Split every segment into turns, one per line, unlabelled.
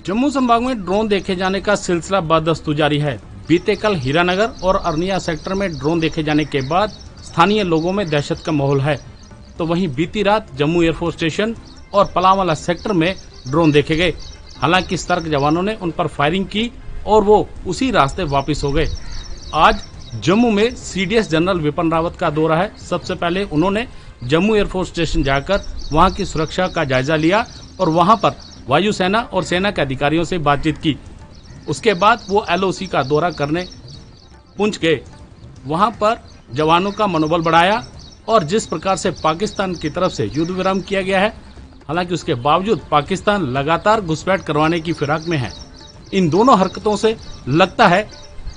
जम्मू संभाग में ड्रोन देखे जाने का सिलसिला बदस्तूर जारी है। बीते कल हीरानगर और अरनिया सेक्टर में ड्रोन देखे जाने के बाद स्थानीय लोगों में दहशत का माहौल है, तो वहीं बीती रात जम्मू एयरफोर्स स्टेशन और पलावाला सेक्टर में ड्रोन देखे गए। हालांकि सतर्क जवानों ने उन पर फायरिंग की और वो उसी रास्ते वापस हो गए। आज जम्मू में सीडीएस जनरल विपिन रावत का दौरा है। सबसे पहले उन्होंने जम्मू एयरफोर्स स्टेशन जाकर वहाँ की सुरक्षा का जायजा लिया और वहाँ पर वायुसेना और सेना के अधिकारियों से बातचीत की। उसके बाद वो एलओसी का दौरा करने पुंछ गए। वहां पर जवानों का मनोबल बढ़ाया और जिस प्रकार से पाकिस्तान की तरफ से युद्ध विराम किया गया है, हालांकि उसके बावजूद पाकिस्तान लगातार घुसपैठ करवाने की फिराक में है। इन दोनों हरकतों से लगता है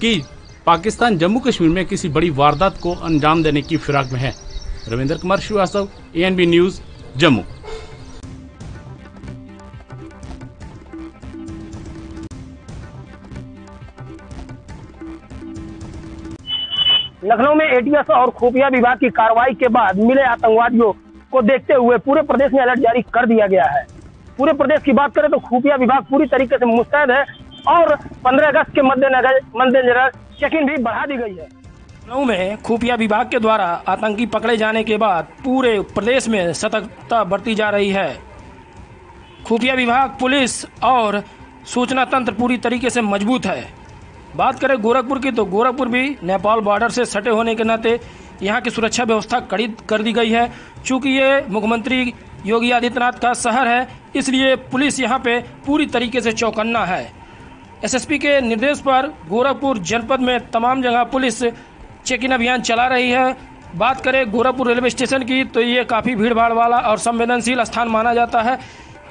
कि पाकिस्तान जम्मू कश्मीर में किसी बड़ी वारदात को अंजाम देने की फिराक में है। Ravindra Kumar Srivastava, ANB news, Jammu.
लखनऊ में एटीएस और खुफिया विभाग की कार्रवाई के बाद मिले आतंकवादियों को देखते हुए पूरे प्रदेश में अलर्ट जारी कर दिया गया है। पूरे प्रदेश की बात करें तो खुफिया विभाग पूरी तरीके से मुस्तैद है और 15 अगस्त के मद्देनजर चेकिंग भी बढ़ा दी गई है।
लखनऊ में खुफिया विभाग के द्वारा आतंकी पकड़े जाने के बाद पूरे प्रदेश में सतर्कता बरती जा रही है। खुफिया विभाग, पुलिस और सूचना तंत्र पूरी तरीके से मजबूत है। बात करें गोरखपुर की तो गोरखपुर भी नेपाल बॉर्डर से सटे होने के नाते यहाँ की सुरक्षा व्यवस्था कड़ी कर दी गई है। चूँकि ये मुख्यमंत्री योगी आदित्यनाथ का शहर है, इसलिए पुलिस यहाँ पे पूरी तरीके से चौकन्ना है। एसएसपी के निर्देश पर गोरखपुर जनपद में तमाम जगह पुलिस चेकिंग अभियान चला रही है। बात करें गोरखपुर रेलवे स्टेशन की तो ये काफ़ी भीड़ भाड़ वाला और संवेदनशील स्थान माना जाता है।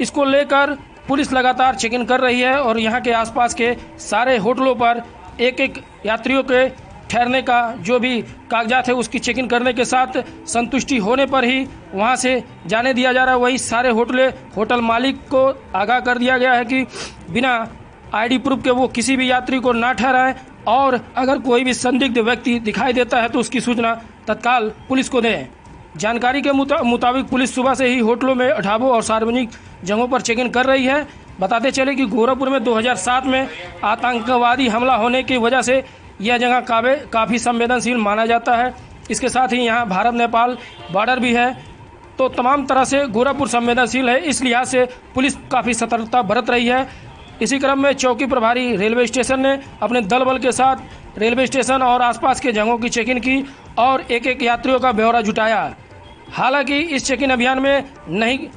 इसको लेकर पुलिस लगातार चेकिंग कर रही है और यहाँ के आसपास के सारे होटलों पर एक एक यात्रियों के ठहरने का जो भी कागजात है उसकी चेकिंग करने के साथ संतुष्टि होने पर ही वहाँ से जाने दिया जा रहा है। वही सारे होटल मालिक को आगाह कर दिया गया है कि बिना आईडी प्रूफ के वो किसी भी यात्री को ना ठहराएं और अगर कोई भी संदिग्ध व्यक्ति दिखाई देता है तो उसकी सूचना तत्काल पुलिस को दें। जानकारी के मुताबिक पुलिस सुबह से ही होटलों में, ढाबों और सार्वजनिक जगहों पर चेकिंग कर रही है। बताते चले कि गोरखपुर में 2007 में आतंकवादी हमला होने की वजह से यह जगह काफ़ी संवेदनशील माना जाता है। इसके साथ ही यहाँ भारत नेपाल बॉर्डर भी है, तो तमाम तरह से गोरखपुर संवेदनशील है। इस लिहाज से पुलिस काफ़ी सतर्कता बरत रही है। इसी क्रम में चौकी प्रभारी रेलवे स्टेशन ने अपने दल बल के साथ रेलवे स्टेशन और आसपास के जगहों की चेकिंग की और एक एक यात्रियों का ब्यौरा जुटाया। हालांकि इस चेकिंग अभियान में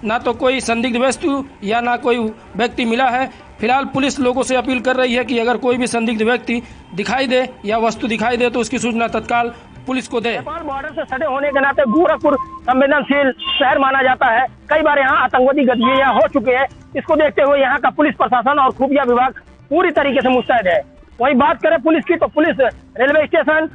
ना तो कोई संदिग्ध वस्तु या ना कोई व्यक्ति मिला है। फिलहाल पुलिस लोगों से अपील कर रही है कि अगर कोई भी संदिग्ध व्यक्ति दिखाई दे या वस्तु दिखाई दे तो उसकी सूचना तत्काल पुलिस को दे।
नेपाल बॉर्डर से सटे होने के नाते गोरखपुर संवेदनशील शहर माना जाता है। कई बार यहाँ आतंकवादी गतिविधियां हो चुके हैं। इसको देखते हुए यहाँ का पुलिस प्रशासन और खुफिया विभाग पूरी तरीके से मुस्तैद है। वहीं बात करें पुलिस की तो पुलिस रेलवे स्टेशन,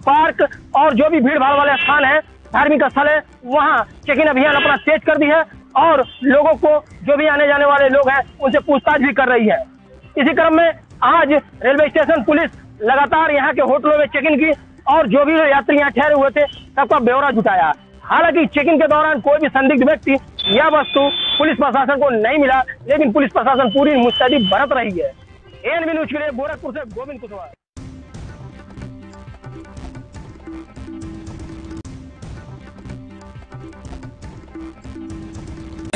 पार्क और जो भी भीड़ भाड़ वाले स्थान है, धार्मिक स्थल है, वहाँ चेकिंग अभियान अपना तेज कर दी है और लोगों को, जो भी आने जाने वाले लोग हैं, उनसे पूछताछ भी कर रही है। इसी क्रम में आज रेलवे स्टेशन पुलिस लगातार यहाँ के होटलों में चेकिंग की और जो भी यात्री यहाँ ठहरे हुए थे सबका ब्यौरा जुटाया। हालांकि चेकिंग के दौरान कोई भी संदिग्ध व्यक्ति या वस्तु पुलिस प्रशासन को नहीं मिला, लेकिन पुलिस प्रशासन पूरी मुस्तैदी बरत रही है। ANB न्यूज के लिए गोरखपुर से गोविंद कुशवाहा।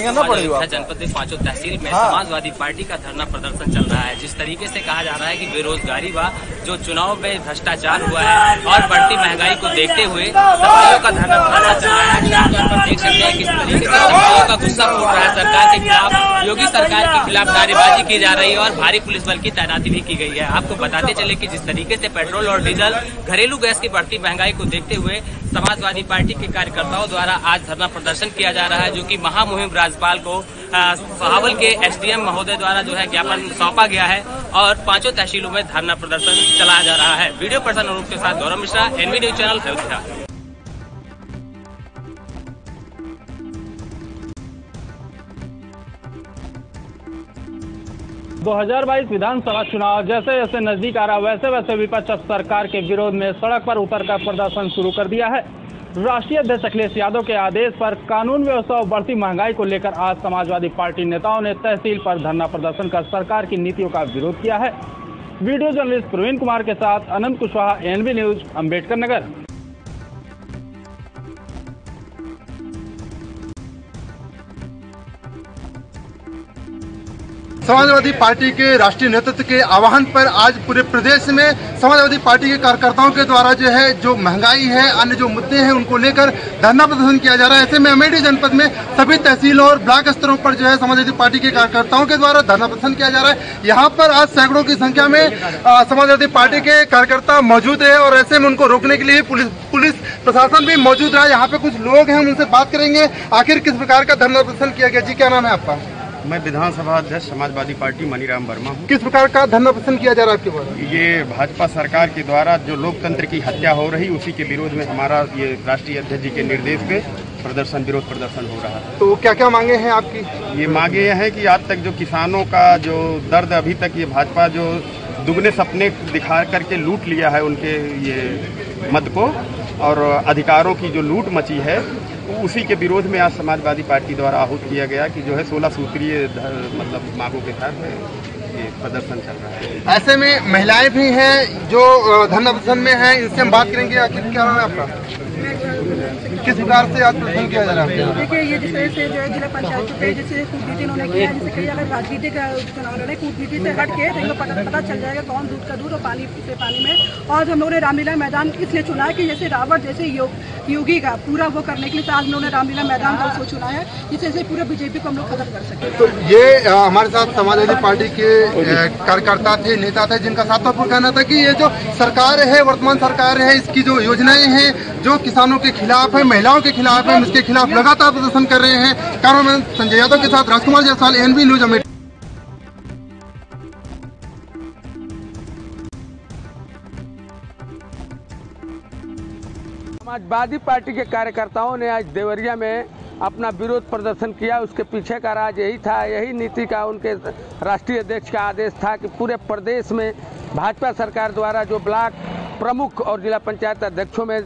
जनपद में 5 तहसील में समाजवादी पार्टी का धरना प्रदर्शन चल रहा है। जिस तरीके से कहा जा रहा है कि बेरोजगारी व जो चुनाव में भ्रष्टाचार हुआ है और बढ़ती महंगाई को देखते हुए सफाइयों का धरना चल रहा है। आप देख सकते हैं किस तरीके से सफाइयों का गुस्सा फूट रहा है सरकार के खिलाफ। योगी सरकार के खिलाफ नारेबाजी की जा रही है और भारी पुलिस बल की तैनाती भी की गई है। आपको बताते चले कि जिस तरीके से पेट्रोल और डीजल, घरेलू गैस की बढ़ती महंगाई को देखते हुए समाजवादी पार्टी के कार्यकर्ताओं द्वारा आज धरना प्रदर्शन किया जा रहा है, जो कि महामुहिम राज्यपाल को सहावल के एसडीएम महोदय द्वारा जो है ज्ञापन सौंपा गया है और 5 तहसीलों में धरना प्रदर्शन चलाया जा रहा है। वीडियो पर्सन अनुरूप के साथ Gaurav Mishra, NV news channel, Ayodhya.
2022 विधानसभा चुनाव जैसे जैसे नजदीक आ रहा वैसे वैसे विपक्ष अब सरकार के विरोध में सड़क पर उतरकर प्रदर्शन शुरू कर दिया है। राष्ट्रीय अध्यक्ष अखिलेश यादव के आदेश पर कानून व्यवस्था और बढ़ती महंगाई को लेकर आज समाजवादी पार्टी नेताओं ने तहसील पर धरना प्रदर्शन कर सरकार की नीतियों का विरोध किया है। वीडियो जर्नलिस्ट प्रवीण कुमार के साथ अनंत Kushwaha, N V news, Ambedkar Nagar.
Samajwadi Party के राष्ट्रीय नेतृत्व के आह्वान पर आज पूरे प्रदेश में समाजवादी पार्टी के कार्यकर्ताओं के द्वारा जो है जो महंगाई है, अन्य जो मुद्दे हैं उनको लेकर धरना प्रदर्शन किया जा रहा है। ऐसे में अमेठी जनपद में सभी तहसीलों और ब्लॉक स्तरों पर जो है समाजवादी पार्टी के कार्यकर्ताओं के द्वारा धरना प्रदर्शन किया जा रहा है। यहाँ पर आज सैकड़ों की संख्या में समाजवादी पार्टी के कार्यकर्ता मौजूद है और ऐसे में उनको रोकने के लिए पुलिस प्रशासन भी मौजूद रहा। यहाँ पे कुछ लोग हैं, उनसे बात करेंगे आखिर किस प्रकार का धरना प्रदर्शन किया गया। जी, क्या नाम है आपका?
मैं विधानसभा अध्यक्ष समाजवादी पार्टी मनीराम वर्मा हूँ।
किस प्रकार का धरना प्रदर्शन किया जा रहा है आपके द्वारा?
ये भाजपा सरकार के द्वारा जो लोकतंत्र की हत्या हो रही उसी के विरोध में हमारा ये राष्ट्रीय अध्यक्ष जी के निर्देश पे विरोध प्रदर्शन हो रहा है।
तो क्या क्या मांगे हैं आपकी?
ये मांगे हैं कि आज तक जो किसानों का जो दर्द अभी तक ये भाजपा जो दुगने सपने दिखा करके लूट लिया है उनके ये मद को और अधिकारों की जो लूट मची है उसी के विरोध में आज समाजवादी पार्टी द्वारा आहूत किया गया कि जो है 16 सूत्रीय मतलब मांगों के साथ ये प्रदर्शन चल रहा है।
ऐसे में महिलाएं भी हैं जो धरना प्रदर्शन में हैं, इनसे हम बात करेंगे। आखिर क्या नाम है आपका? किस प्रकार से आज प्रदर्शन किया जा रहा है?
देखिए, ये जिस तरह से जो है जिला पंचायत पे जैसे कूटनीति इन्होंने किया है, जैसे कहीं अगर राजनीतिक चुनाव लड़े कूटनीति से हट के तो इनको पता चल जाएगा कौन दूध का दूध और पानी से पानी में। और हम लोगों ने रामलीला मैदान इसलिए चुना है कि जैसे रावण जैसे योगी का पूरा वो करने के लिए आज उन्होंने रामलीला मैदान का उसको चुना है, जिससे पूरे बीजेपी को हम लोग खत्म कर सके।
तो ये हमारे साथ समाजवादी पार्टी के कार्यकर्ता थे, नेता थे, जिनका साफ तौर पर कहना था कि ये जो सरकार है, वर्तमान सरकार है, इसकी जो योजनाएं हैं जो किसानों के खिलाफ है, महिलाओं के खिलाफ है, इसके खिलाफ लगातार प्रदर्शन कर रहे हैं। कैमरामैन संजय यादव के साथ Rajkumar Jaiswal, NV news, Amethi.
Samajwadi Party के कार्यकर्ताओं ने आज देवरिया में अपना विरोध प्रदर्शन किया। उसके पीछे का राज यही था, यही नीति का उनके राष्ट्रीय अध्यक्ष का आदेश था कि पूरे प्रदेश में भाजपा सरकार द्वारा जो ब्लॉक प्रमुख और जिला पंचायत अध्यक्षों में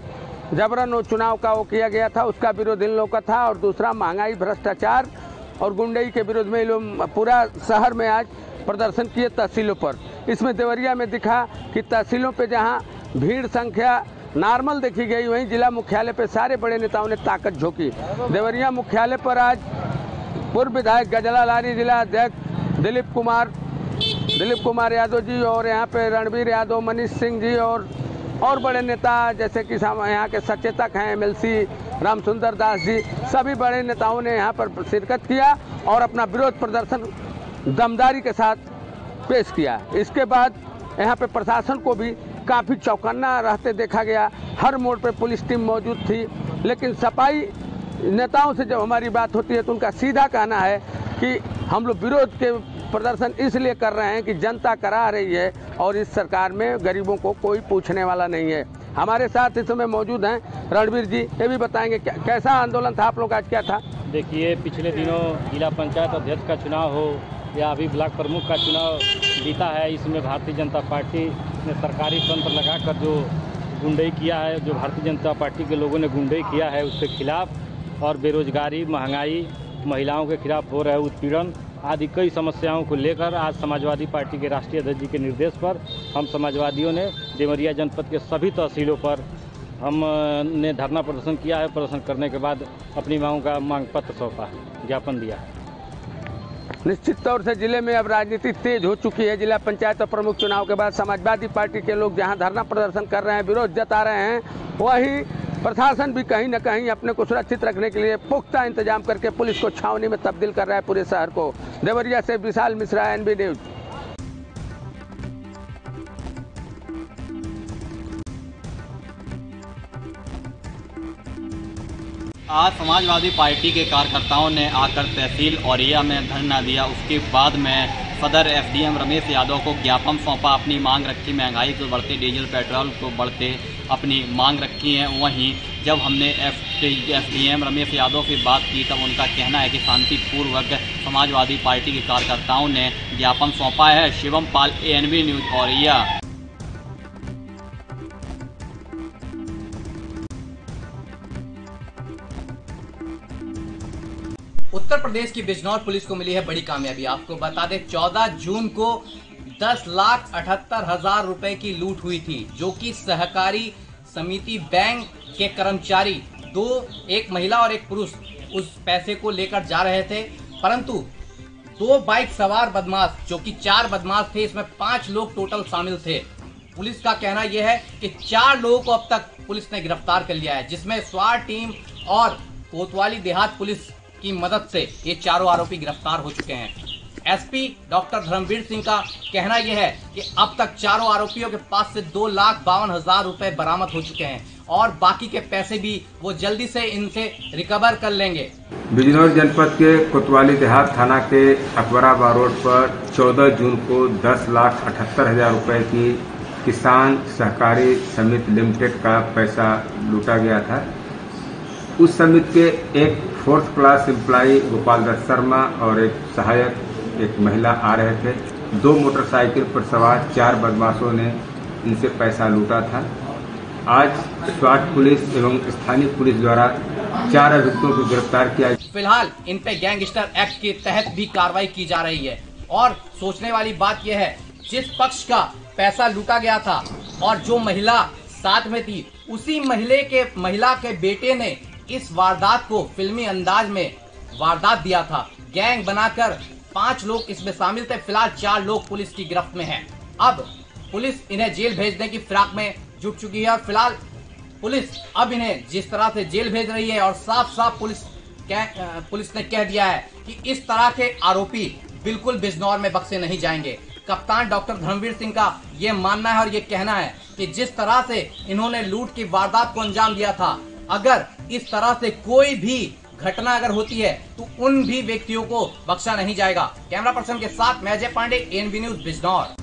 जबरन वो चुनाव का वो किया गया था, उसका विरोध इन लोगों का था। और दूसरा महंगाई, भ्रष्टाचार और गुंडई के विरोध में ये लोग पूरा शहर में आज प्रदर्शन किए तहसीलों पर। इसमें देवरिया में दिखा कि तहसीलों पे जहां भीड़ संख्या नॉर्मल देखी गई, वहीं जिला मुख्यालय पे सारे बड़े नेताओं ने ताकत झोंकी। देवरिया मुख्यालय पर आज पूर्व विधायक गजला लारी, जिला अध्यक्ष दिलीप कुमार यादव जी और यहाँ पे रणबीर यादव, मनीष सिंह जी और बड़े नेता जैसे कि यहाँ के सचेतक हैं एमएलसी रामसुंदर दास जी, सभी बड़े नेताओं ने यहाँ पर शिरकत किया और अपना विरोध प्रदर्शन दमदारी के साथ पेश किया। इसके बाद यहाँ पे प्रशासन को भी काफ़ी चौकन्ना रहते देखा गया। हर मोड़ पे पुलिस टीम मौजूद थी, लेकिन सफाई नेताओं से जब हमारी बात होती है तो उनका सीधा कहना है कि हम लोग विरोध के प्रदर्शन इसलिए कर रहे हैं कि जनता करा रही है और इस सरकार में गरीबों को कोई पूछने वाला नहीं है। हमारे साथ इस समय मौजूद हैं रणबीर जी, ये भी बताएंगे कैसा आंदोलन था आप लोग आज, क्या था?
देखिए, पिछले दिनों जिला पंचायत अध्यक्ष का चुनाव हो या अभी ब्लॉक प्रमुख का चुनाव बीता है, इसमें भारतीय जनता पार्टी ने सरकारी तंत्र लगाकर जो गुंडई किया है, जो भारतीय जनता पार्टी के लोगों ने गुंडई किया है उसके खिलाफ, और बेरोजगारी, महंगाई, महिलाओं के खिलाफ हो रहे उत्पीड़न आदि कई समस्याओं को लेकर आज समाजवादी पार्टी के राष्ट्रीय अध्यक्ष जी के निर्देश पर हम समाजवादियों ने देवरिया जनपद के सभी तहसीलों पर हमने धरना प्रदर्शन किया है। प्रदर्शन करने के बाद अपनी मांगों का मांग पत्र सौंपा, ज्ञापन दिया है।
निश्चित तौर से जिले में अब राजनीति तेज हो चुकी है। जिला पंचायत और प्रमुख चुनाव के बाद समाजवादी पार्टी के लोग जहां धरना प्रदर्शन कर रहे हैं, विरोध जता रहे हैं, वहीं प्रशासन भी कहीं न कहीं अपने को सुरक्षित रखने के लिए पुख्ता इंतजाम करके पुलिस को छावनी में तब्दील कर रहा है पूरे शहर को। देवरिया से विशाल मिश्रा, एनवी न्यूज।
आज समाजवादी पार्टी के कार्यकर्ताओं ने आकर तहसील औरिया में धरना दिया। उसके बाद में सदर एसडीएम रमेश यादव को ज्ञापन सौंपा, अपनी मांग रखी, महंगाई को बढ़ते, डीजल पेट्रोल को बढ़ते अपनी मांग रखी है। वहीं जब हमने एसडीएम रमेश यादव से बात की तब उनका कहना है कि शांतिपूर्वक समाजवादी पार्टी के कार्यकर्ताओं ने ज्ञापन सौंपा है। शिवम पाल, ANB न्यूज औरिया।
उत्तर प्रदेश की बिजनौर पुलिस को मिली है बड़ी कामयाबी। आपको बता दें 14 जून को 10,78,000 रुपए की लूट हुई थी, जो कि सहकारी समिति बैंक के कर्मचारी एक महिला और एक पुरुष उस पैसे को लेकर जा रहे थे, परंतु 2 बाइक सवार बदमाश, जो कि 4 बदमाश थे, इसमें 5 लोग टोटल शामिल थे। पुलिस का कहना यह है कि 4 लोगों को अब तक पुलिस ने गिरफ्तार कर लिया है, जिसमें स्वाट टीम और कोतवाली देहात पुलिस की मदद से ये चारों आरोपी गिरफ्तार हो चुके हैं। एसपी डॉक्टर धर्मवीर सिंह का कहना यह है कि अब तक चारों आरोपियों के पास से 2,52,000 रुपए बरामद हो चुके हैं और बाकी के पैसे भी वो जल्दी से इनसे रिकवर कर लेंगे।
बिजनौर जनपद के कोतवाली देहात थाना के अकबराबाद रोड पर 14 जून को 10,78,000 रुपए की किसान सहकारी समिति लिमिटेड का पैसा लूटा गया था। उस समिति के एक 4th class employee Gopal Datt Sharma और एक सहायक एक महिला आ रहे थे। 2 मोटरसाइकिल पर सवार 4 बदमाशों ने इनसे पैसा लूटा था। आज स्वाट पुलिस एवं स्थानीय पुलिस द्वारा 4 अभियुक्तों को गिरफ्तार किया।
फिलहाल इन पे गैंगस्टर एक्ट के तहत भी कार्रवाई की जा रही है। और सोचने वाली बात यह है, जिस पक्ष का पैसा लूटा गया था और जो महिला साथ में थी, उसी महिला के बेटे ने इस वारदात को फिल्मी अंदाज में वारदात दिया था। गैंग बनाकर 5 लोग इसमें शामिल थे। फिलहाल 4 लोग पुलिस की गिरफ्त में हैं। अब पुलिस इन्हें जेल भेजने की फिराक में जुट चुकी है और फिलहाल पुलिस अब इन्हें जिस तरह से जेल भेज रही है और साफ साफ पुलिस ने कह दिया है कि इस तरह के आरोपी बिल्कुल बिजनौर में बख्शे नहीं जाएंगे। कप्तान डॉक्टर धर्मवीर सिंह का ये मानना है और ये कहना है कि जिस तरह से इन्होंने लूट की वारदात को अंजाम दिया था, अगर इस तरह से कोई भी घटना अगर होती है तो उन भी व्यक्तियों को बख्शा नहीं जाएगा। कैमरा पर्सन के साथ मैं अजय पांडे, ANB न्यूज बिजनौर।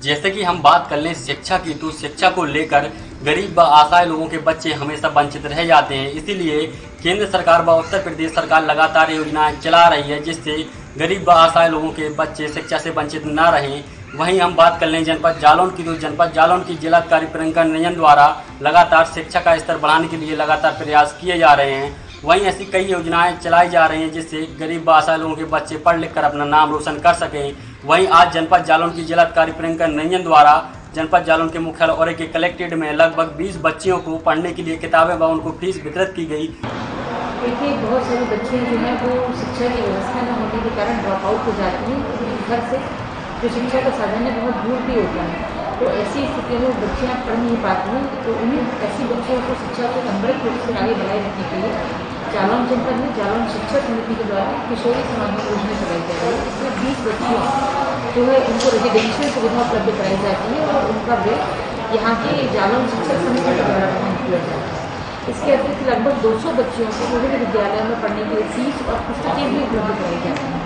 जैसे कि हम बात कर लें शिक्षा की, तो शिक्षा को लेकर गरीब व असहाय लोगों के बच्चे हमेशा वंचित रह जाते हैं। इसीलिए केंद्र सरकार व उत्तर प्रदेश सरकार लगातार योजनाएं चला रही है, जिससे गरीब व असहाय लोगों के बच्चे शिक्षा से वंचित न रहें। वहीं हम बात कर लें जनपद जालौन की, तो जनपद जालौन की जिलाधिकारी प्रियंका निरंजन द्वारा लगातार शिक्षा का स्तर बढ़ाने के लिए लगातार प्रयास किए जा रहे हैं। वहीं ऐसी कई योजनाएं चलाई जा रही हैं, जिससे गरीब व असहाय लोगों के बच्चे पढ़ लिख कर अपना नाम रोशन कर सकें। वहीं आज जनपद जालौन की जिलाधिकारी प्रियंका निरंजन द्वारा जनपद जालौन के मुख्यालय और के कलेक्ट्रेट में लगभग 20 बच्चियों को पढ़ने के लिए किताबें व उनको फीस वितरित की गई।
देखिए, बहुत सारे बच्चे जो हैं वो शिक्षा की व्यवस्था न होने के कारण ड्रॉप आउट हो जाते हैं। घर से जो शिक्षा का साधन है बहुत दूर भी होता है, तो ऐसी स्थिति में बच्चियाँ पढ़ नहीं पाती हैं। तो उन्हें ऐसी बच्चियों को शिक्षा को अमृत रूप से आगे बढ़ाए रखने के लिए जालौन जनपद में जालौन शिक्षा समिति के द्वारा किशोरी समागम योजना चलाई जा रही है। इसमें 20 बच्चियों जो है उनको रेजिडेंशियल सुविधा उपलब्ध कराई जाती है और उनका वेट यहाँ की जालौन शिक्षा समिति के द्वारा प्रदान किया जाता है। इसके अतिरिक्त लगभग 200 बच्चियों को विभिन्न विद्यालयों में पढ़ने के लिए फीस और पुस्तकें भी उपलब्ध कराई जाती हैं।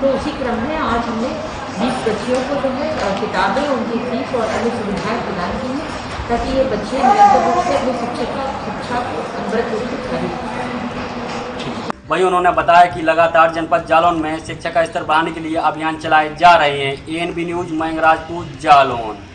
तो उसी क्रम में आज हमने 20 बच्चियों को जो है किताबें, उनकी फीस और अन्य सुविधाएं प्रदान की हैं, ताकि ये बच्चे निरंतर रूप से अपनी शिक्षा को अमृत रूप से खरीद।
वहीं उन्होंने बताया कि लगातार जनपद जालौन में शिक्षा का स्तर बढ़ाने के लिए अभियान चलाए जा रहे हैं। ANB news Mangrajpur Jalaun.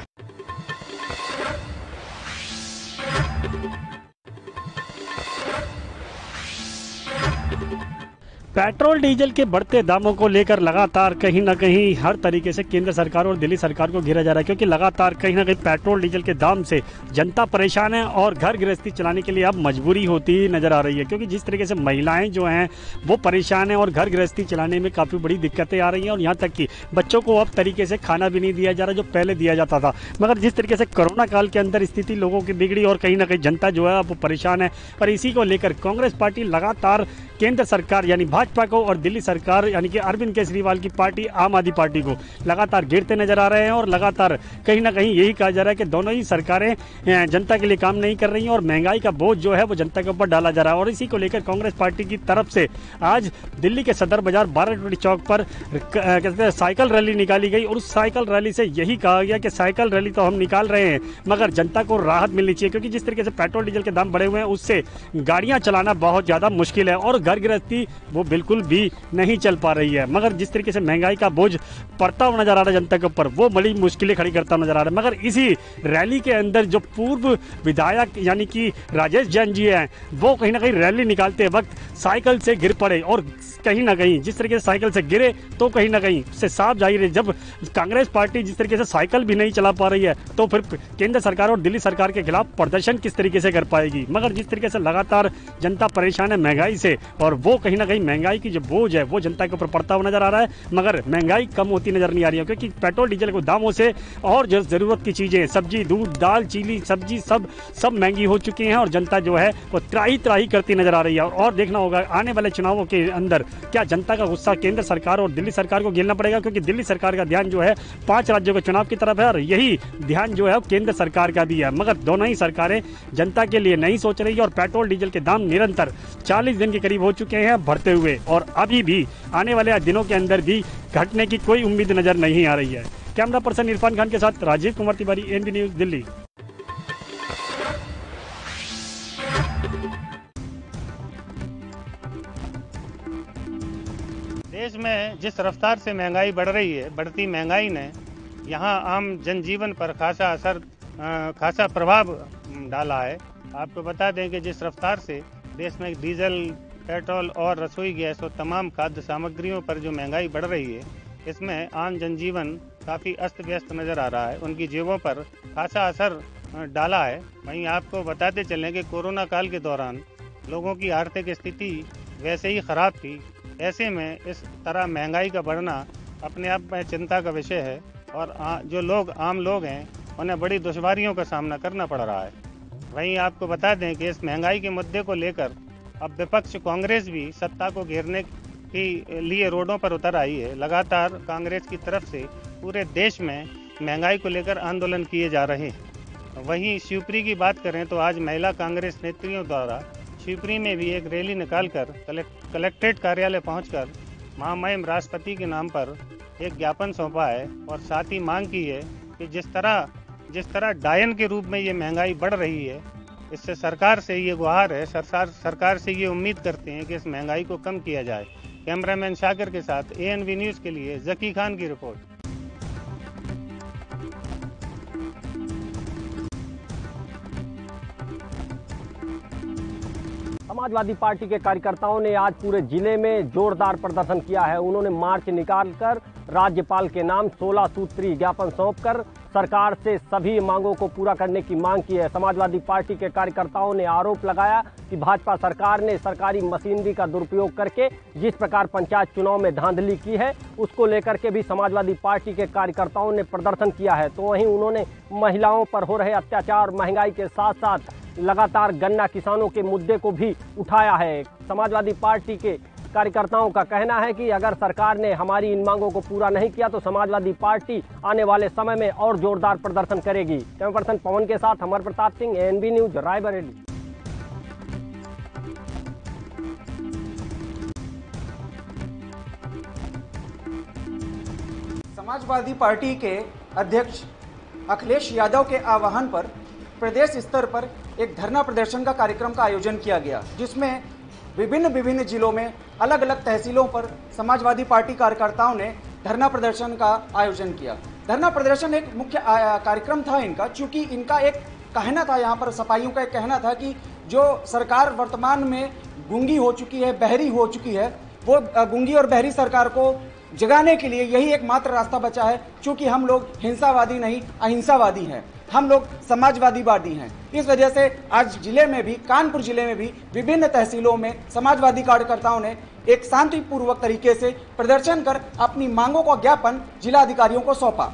Petrol diesel के बढ़ते दामों को लेकर लगातार कहीं ना कहीं हर तरीके से केंद्र सरकार और दिल्ली सरकार को घेरा जा रहा है, क्योंकि लगातार कहीं ना कहीं पेट्रोल डीजल के दाम से जनता परेशान है और घर गृहस्थी चलाने के लिए अब मजबूरी होती नजर आ रही है। क्योंकि जिस तरीके से महिलाएं जो हैं वो परेशान हैं और घर गृहस्थी चलाने में काफ़ी बड़ी दिक्कतें आ रही हैं, और यहाँ तक कि बच्चों को अब तरीके से खाना भी नहीं दिया जा रहा जो पहले दिया जाता था। मगर जिस तरीके से कोरोना काल के अंदर स्थिति लोगों की बिगड़ी और कहीं ना कहीं जनता जो है वो परेशान है, और इसी को लेकर कांग्रेस पार्टी लगातार
केंद्र सरकार यानी भाजपा को और दिल्ली सरकार यानी कि अरविंद केजरीवाल की पार्टी आम आदमी पार्टी को लगातार गिरते नजर आ रहे हैं। और लगातार कहीं ना कहीं यही कहा जा रहा है कि दोनों ही सरकारें जनता के लिए काम नहीं कर रही हैं और महंगाई का बोझ जो है वो जनता के ऊपर डाला जा रहा है। और इसी को लेकर कांग्रेस पार्टी की तरफ से आज दिल्ली के सदर बाजार 12 चौक पर कहते हैं साइकिल रैली निकाली गई। और उस साइकिल रैली से यही कहा गया कि साइकिल रैली तो हम निकाल रहे हैं मगर जनता को राहत मिलनी चाहिए, क्योंकि जिस तरीके से पेट्रोल डीजल के दाम बढ़े हुए हैं उससे गाड़ियां चलाना बहुत ज्यादा मुश्किल है और घर गृहस्थी वो बिल्कुल भी नहीं चल पा रही है। मगर जिस तरीके से महंगाई का बोझ पड़ता हुआ नजर आ रहा है जनता के ऊपर, वो बड़ी मुश्किलें खड़ी करता नजर आ रहा है। मगर इसी रैली के अंदर जो पूर्व विधायक यानी कि राजेश जैन जी हैं, वो कहीं ना कहीं रैली निकालते वक्त साइकिल से गिर पड़े। और कहीं ना कहीं जिस तरीके से साइकिल से गिरे तो कहीं ना कहीं उससे साफ जाहिर है जब कांग्रेस पार्टी जिस तरीके से साइकिल भी नहीं चला पा रही है तो फिर केंद्र सरकार और दिल्ली सरकार के खिलाफ प्रदर्शन किस तरीके से कर पाएगी। मगर जिस तरीके से लगातार जनता परेशान है महंगाई से और वो कहीं ना कहीं महंगाई की जो बोझ है वो जनता के ऊपर पड़ता हुआ नजर आ रहा है, मगर महंगाई कम होती नजर नहीं आ रही है, क्योंकि पेट्रोल डीजल के दामों से और जो जरूरत की चीजें सब्जी दूध दाल चीनी सब्जी सब महंगी हो चुकी हैं और जनता जो है वो त्राही करती नजर आ रही है। और देखना होगा आने वाले चुनावों के अंदर क्या जनता का गुस्सा केंद्र सरकार और दिल्ली सरकार को झेलना पड़ेगा, क्योंकि दिल्ली सरकार का ध्यान जो है 5 राज्यों के चुनाव की तरफ है और यही ध्यान जो है केंद्र सरकार का भी है। मगर दोनों ही सरकारें जनता के लिए नहीं सोच रही है और पेट्रोल डीजल के दाम निरंतर 40 दिन के करीब हो चुके हैं बढ़ते हुए और अभी भी आने वाले दिनों के अंदर भी घटने की कोई उम्मीद नजर नहीं आ रही है। कैमरा पर्सन इरफान खान के साथ राजीव कुमार तिवारी, एनबी न्यूज, दिल्ली।
देश में जिस रफ्तार से महंगाई बढ़ रही है, बढ़ती महंगाई ने यहाँ आम जनजीवन पर खासा प्रभाव डाला है। आपको बता दें कि जिस रफ्तार से देश में डीजल, पेट्रोल और रसोई गैस और तमाम खाद्य सामग्रियों पर जो महंगाई बढ़ रही है, इसमें आम जनजीवन काफ़ी अस्त व्यस्त नज़र आ रहा है, उनकी जेबों पर खासा असर डाला है। वहीं आपको बताते चलें कि कोरोना काल के दौरान लोगों की आर्थिक स्थिति वैसे ही ख़राब थी। ऐसे में इस तरह महंगाई का बढ़ना अपने आप में चिंता का विषय है और जो आम लोग हैं उन्हें बड़ी दुश्वारियों का सामना करना पड़ रहा है। वहीं आपको बता दें कि इस महंगाई के मुद्दे को लेकर अब विपक्ष कांग्रेस भी सत्ता को घेरने के लिए रोडों पर उतर आई है। लगातार कांग्रेस की तरफ से पूरे देश में महंगाई को लेकर आंदोलन किए जा रहे हैं। वहीं शिवपुरी की बात करें तो आज महिला कांग्रेस नेत्रियों द्वारा शिवपुरी में भी एक रैली निकालकर कलेक्ट्रेट कार्यालय पहुंचकर महामहिम राष्ट्रपति के नाम पर एक ज्ञापन सौंपा है और साथ ही मांग की है कि जिस तरह डायन के रूप में ये महंगाई बढ़ रही है, इससे सरकार से ये गुहार है, सरकार से ये उम्मीद करते हैं कि इस महंगाई को कम किया जाए। कैमरामैन शाकिर के साथ एएनबी न्यूज़ के लिए जकी खान की रिपोर्ट।
समाजवादी पार्टी के कार्यकर्ताओं ने आज पूरे जिले में जोरदार प्रदर्शन किया है। उन्होंने मार्च निकालकर राज्यपाल के नाम 16 सूत्री ज्ञापन सौंपकर सरकार से सभी मांगों को पूरा करने की मांग की है। समाजवादी पार्टी के कार्यकर्ताओं ने आरोप लगाया कि भाजपा सरकार ने सरकारी मशीनरी का दुरुपयोग करके जिस प्रकार पंचायत चुनाव में धांधली की है, उसको लेकर के भी समाजवादी पार्टी के कार्यकर्ताओं ने प्रदर्शन किया है। तो वहीं उन्होंने महिलाओं पर हो रहे अत्याचार, महंगाई के साथ साथ लगातार गन्ना किसानों के मुद्दे को भी उठाया है। समाजवादी पार्टी के कार्यकर्ताओं का कहना है कि अगर सरकार ने हमारी इन मांगों को पूरा नहीं किया तो समाजवादी पार्टी आने वाले समय में और जोरदार प्रदर्शन करेगी। कैमरा पर्सन पवन के साथ Amar Pratap Singh, ANB news, Raebareli.
Samajwadi Party के अध्यक्ष अखिलेश यादव के आह्वान पर प्रदेश स्तर पर एक धरना प्रदर्शन का कार्यक्रम का आयोजन किया गया, जिसमें विभिन्न जिलों में अलग अलग तहसीलों पर समाजवादी पार्टी कार्यकर्ताओं ने धरना प्रदर्शन का आयोजन किया। धरना प्रदर्शन एक मुख्य कार्यक्रम था इनका, चूंकि इनका एक कहना था, यहाँ पर सपाइयों का एक कहना था कि जो सरकार वर्तमान में गूंगी हो चुकी है, बहरी हो चुकी है, वो गूंगी और बहरी सरकार को जगाने के लिए यही एकमात्र रास्ता बचा है। चूंकि हम लोग हिंसावादी नहीं अहिंसावादी हैं, हम लोग समाजवादीवादी हैं। इस वजह से आज जिले में भी, कानपुर जिले में भी विभिन्न तहसीलों में समाजवादी कार्यकर्ताओं ने एक शांतिपूर्वक तरीके से प्रदर्शन कर अपनी मांगों का ज्ञापन जिलाधिकारियों को सौंपा।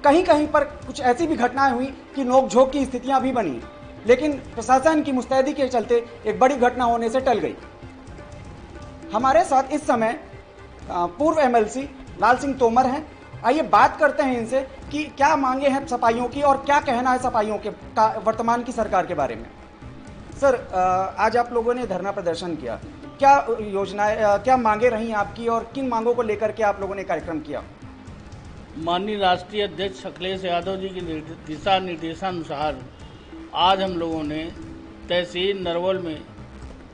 कहीं कहीं पर कुछ ऐसी भी घटनाएं हुई कि नोकझोंक की स्थितियां भी बनी, लेकिन प्रशासन की मुस्तैदी के चलते एक बड़ी घटना होने से टल गई। हमारे साथ इस समय पूर्व एमएलसी लाल सिंह तोमर हैं। आइए बात करते हैं इनसे कि क्या मांगे हैं सफाइयों की और क्या कहना है सफाइयों के वर्तमान की सरकार के बारे में। सर, आज आप लोगों ने धरना प्रदर्शन किया, क्या योजनाएं, क्या मांगे रही आपकी और किन मांगों को लेकर के आप लोगों ने कार्यक्रम किया?
माननीय राष्ट्रीय अध्यक्ष अखिलेश यादव जी के दिशा निर्देशानुसार आज हम लोगों ने तहसील नरवल में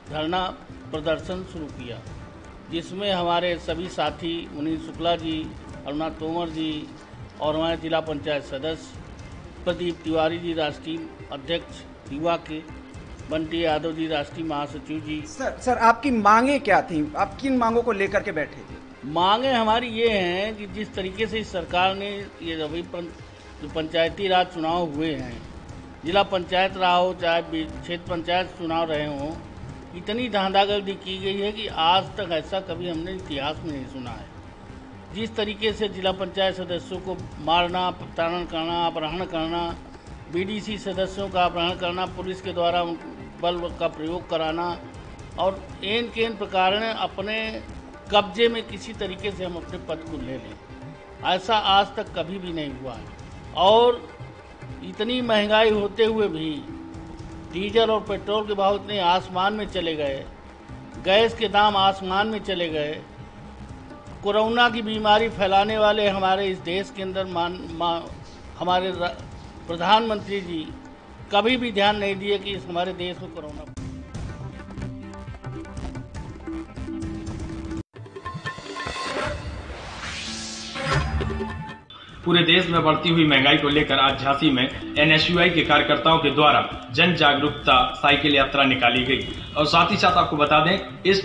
धरना प्रदर्शन शुरू किया, जिसमें हमारे सभी साथी मुनीर शुक्ला जी, अरुणा तोमर जी और हमारे जिला पंचायत सदस्य प्रदीप तिवारी जी राष्ट्रीय अध्यक्ष युवा के, बंटी यादव जी राष्ट्रीय महासचिव जी।
सर आपकी मांगे क्या थी? आप किन मांगों को लेकर के बैठे थे?
मांगे हमारी ये हैं कि जिस तरीके से इस सरकार ने ये अभी जो पंचायती राज चुनाव हुए हैं, जिला पंचायत रहा हो चाहे क्षेत्र पंचायत चुनाव रहे हों, इतनी धांधागर्दी की गई है कि आज तक ऐसा कभी हमने इतिहास में नहीं सुना है। जिस तरीके से जिला पंचायत सदस्यों को मारना, प्रताड़न करना, अपहरण करना, बीडीसी सदस्यों का अपहरण करना, पुलिस के द्वारा बल का प्रयोग कराना और एन केन प्रकार ने अपने कब्जे में किसी तरीके से हम अपने पद को ले लें, ऐसा आज तक कभी भी नहीं हुआ है। और इतनी महंगाई होते हुए भी डीजल और पेट्रोल के भाव इतने आसमान में चले गए, गैस के दाम आसमान में चले गए, कोरोना की बीमारी फैलाने वाले हमारे इस देश के अंदर हमारे प्रधानमंत्री जी कभी भी ध्यान नहीं दिए कि हमारे देश में कोरोना।
पूरे देश में बढ़ती हुई महंगाई को लेकर आज झांसी में एनएसयूआई के कार्यकर्ताओं के द्वारा जन जागरूकता साइकिल यात्रा निकाली गई। और साथ ही साथ आपको बता दें, इस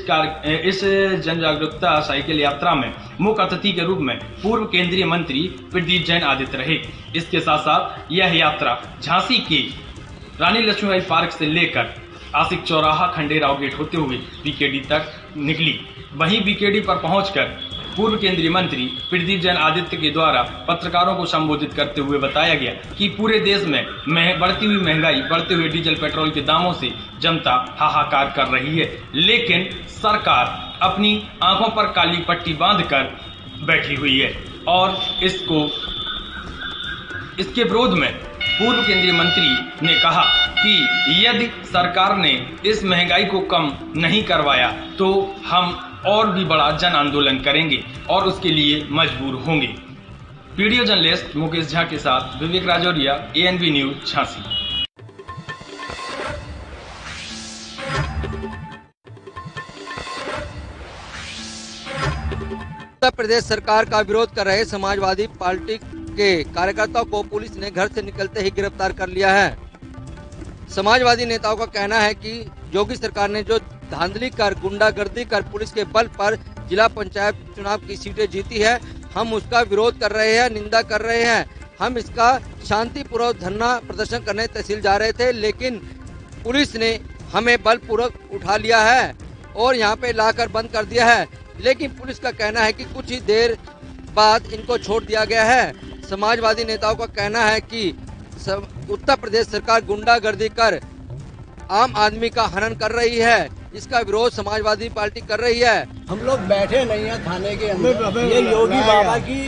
जन जागरूकता साइकिल यात्रा में मुख्य अतिथि के रूप में पूर्व केंद्रीय मंत्री प्रदीप जैन आदित्य रहे। इसके साथ साथ यह यात्रा झांसी की रानी लक्ष्मीबाई पार्क से लेकर आशिक चौराहा, खंडेराव गेट होते हुए बीकेडी तक निकली। वहीं बीकेडी पर पहुंचकर पूर्व केंद्रीय मंत्री प्रदीप जैन आदित्य के द्वारा पत्रकारों को संबोधित करते हुए बताया गया कि पूरे देश में बढ़ती हुई महंगाई, बढ़ते हुए डीजल पेट्रोल के दामों से जनता हाहाकार कर रही है, लेकिन सरकार अपनी आंखों पर काली पट्टी बांधकर बैठी हुई है। और इसके विरोध में पूर्व केंद्रीय मंत्री ने कहा कि यदि सरकार ने इस महंगाई को कम नहीं करवाया तो हम और भी बड़ा जन आंदोलन करेंगे और उसके लिए मजबूर होंगे। वीडियो जर्नलिस्ट मुकेश झा के साथ विवेक राजौरिया, ANB न्यूज झांसी।
उत्तर प्रदेश सरकार का विरोध कर रहे समाजवादी पार्टी के कार्यकर्ताओं को पुलिस ने घर से निकलते ही गिरफ्तार कर लिया है। समाजवादी नेताओं का कहना है कि योगी सरकार ने जो धांधली कर, गुंडागर्दी कर पुलिस के बल पर जिला पंचायत चुनाव की सीटें जीती है, हम उसका विरोध कर रहे हैं, निंदा कर रहे हैं। हम इसका शांतिपूर्वक धरना प्रदर्शन करने तहसील जा रहे थे, लेकिन पुलिस ने हमें बलपूर्वक उठा लिया है और यहाँ पे लाकर बंद कर दिया है। लेकिन पुलिस का कहना है कि कुछ ही देर बाद इनको छोड़ दिया गया है। समाजवादी नेताओं का कहना है कि उत्तर प्रदेश सरकार गुंडागर्दी कर आम आदमी का हनन कर रही है, इसका विरोध समाजवादी पार्टी कर रही है।
हम लोग बैठे नहीं है थाने के अंदर। ये योगी बाबा की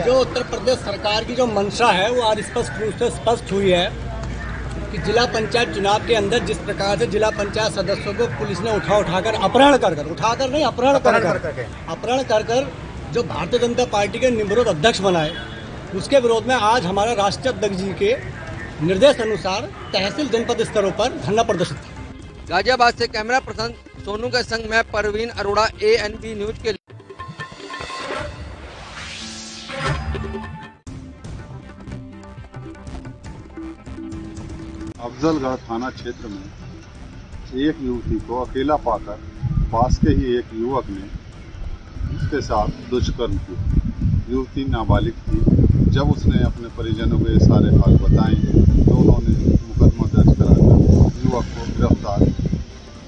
जो उत्तर प्रदेश सरकार की जो मंशा है वो आज स्पष्ट रूप से स्पष्ट हुई है कि जिला पंचायत चुनाव के अंदर जिस प्रकार से जिला पंचायत सदस्यों को पुलिस ने उठाकर अपहरण कर जो भारतीय जनता पार्टी के निवृत्त अध्यक्ष बनाए, उसके विरोध में आज हमारा राष्ट्रीय अध्यक्ष जी के निर्देश अनुसार तहसील जनपद स्तरों पर धरना प्रदर्शन था।
गाजियाबाद से कैमरा पर्सन सोनू के संग में परवीन अरोड़ा, ANB न्यूज के लिए।
अफजलगढ़ थाना क्षेत्र में एक युवती को अकेला पाकर पास के ही एक युवक ने उसके साथ दुष्कर्म किया। युवती नाबालिग थी। जब उसने अपने परिजनों को ये सारे हाल बताए तो उन्होंने मुकदमा दर्ज कराकर युवक को गिरफ्तार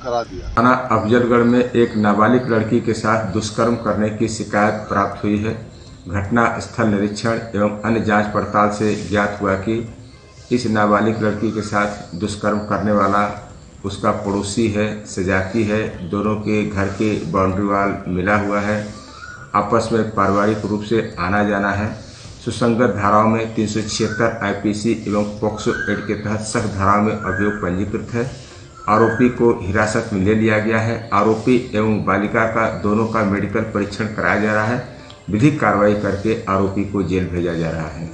करा दिया।
थाना अफजलगढ़ में एक नाबालिग लड़की के साथ दुष्कर्म करने की शिकायत प्राप्त हुई है। घटना स्थल निरीक्षण एवं अन्य जांच पड़ताल से ज्ञात हुआ कि इस नाबालिग लड़की के साथ दुष्कर्म करने वाला उसका पड़ोसी है, सजाती है, दोनों के घर के बाउंड्री वाल मिला हुआ है, आपस में पारिवारिक रूप से आना जाना है। सुसंगत धाराओं में 376 आईपीसी एवं पॉक्सो एक्ट के तहत सख्त धाराओं में अभियोग पंजीकृत है। आरोपी को हिरासत में ले लिया गया है। आरोपी एवं बालिका का दोनों का मेडिकल परीक्षण कराया जा रहा है। विधिक कार्रवाई करके आरोपी को जेल भेजा जा रहा है।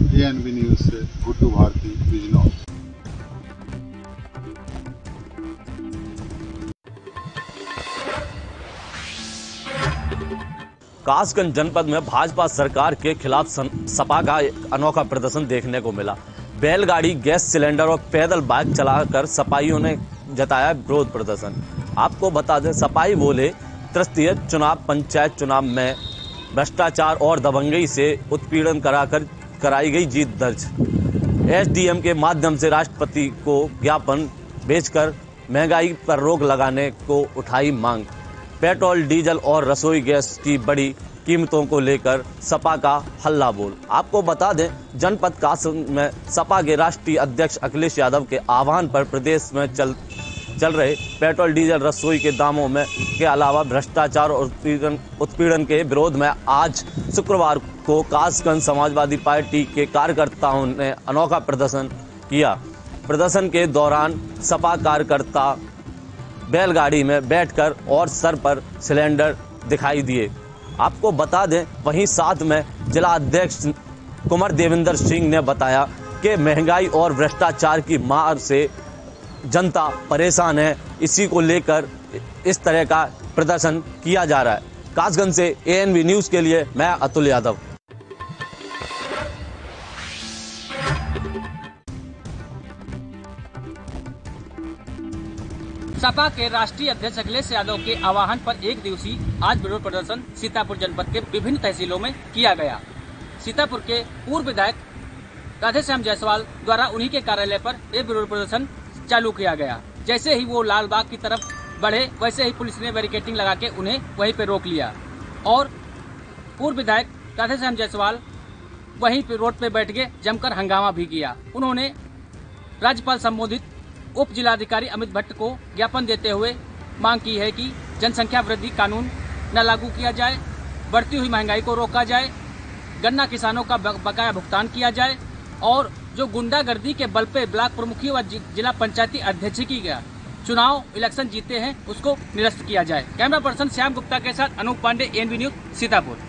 ANB न्यूज से गुड्डू भारती, बिजनौर।
कासगंज जनपद में भाजपा सरकार के खिलाफ सपा का एक अनोखा प्रदर्शन देखने को मिला। बैलगाड़ी, गैस सिलेंडर और पैदल बाइक चलाकर सपाइयों ने जताया विरोध प्रदर्शन। आपको बता दें, सपाई बोले तृतीय चुनाव पंचायत चुनाव में भ्रष्टाचार और दबंगई से उत्पीड़न कराई गई जीत दर्ज। SDM के माध्यम से राष्ट्रपति को ज्ञापन भेजकर महंगाई पर रोक लगाने को उठाई मांग। पेट्रोल, डीजल और रसोई गैस की बड़ी कीमतों को लेकर सपा का हल्ला बोल। आपको बता दें, जनपद कासगंज में सपा के राष्ट्रीय अध्यक्ष अखिलेश यादव के आह्वान पर प्रदेश में चल रहे पेट्रोल, डीजल, रसोई के दामों में के अलावा भ्रष्टाचार और उत्पीड़न के विरोध में आज शुक्रवार को कासगंज समाजवादी पार्टी के कार्यकर्ताओं ने अनोखा प्रदर्शन किया। प्रदर्शन के दौरान सपा कार्यकर्ता बैलगाड़ी में बैठकर और सर पर सिलेंडर दिखाई दिए। आपको बता दें, वहीं साथ में जिला अध्यक्ष कुंवर देवेंद्र सिंह ने बताया कि महंगाई और भ्रष्टाचार की मार से जनता परेशान है। इसी को लेकर इस तरह का प्रदर्शन किया जा रहा है। कासगंज से ANB न्यूज के लिए मैं अतुल यादव।
सपा के राष्ट्रीय अध्यक्ष अखिलेश यादव के आह्वान पर एक दिवसीय आज विरोध प्रदर्शन सीतापुर जनपद के विभिन्न तहसीलों में किया गया। सीतापुर के पूर्व विधायक राधेश्याम जायसवाल द्वारा उन्हीं के कार्यालय पर एक विरोध प्रदर्शन चालू किया गया। जैसे ही वो लालबाग की तरफ बढ़े, वैसे ही पुलिस ने बैरिकेडिंग लगा के उन्हें वहीं पे रोक लिया और पूर्व विधायक राधेश्याम जायसवाल वहीं पे रोड पे बैठ के जमकर हंगामा भी किया। उन्होंने राज्यपाल संबोधित उप जिलाधिकारी अमित भट्ट को ज्ञापन देते हुए मांग की है कि जनसंख्या वृद्धि कानून न लागू किया जाए, बढ़ती हुई महंगाई को रोका जाए, गन्ना किसानों का बकाया भुगतान किया जाए और जो गुंडागर्दी के बल पे ब्लॉक प्रमुखी व जिला पंचायती अध्यक्ष की चुनाव इलेक्शन जीते हैं उसको निरस्त किया जाए। कैमरा पर्सन श्याम गुप्ता के साथ अनूप पांडे, ANB न्यूज, सीतापुर।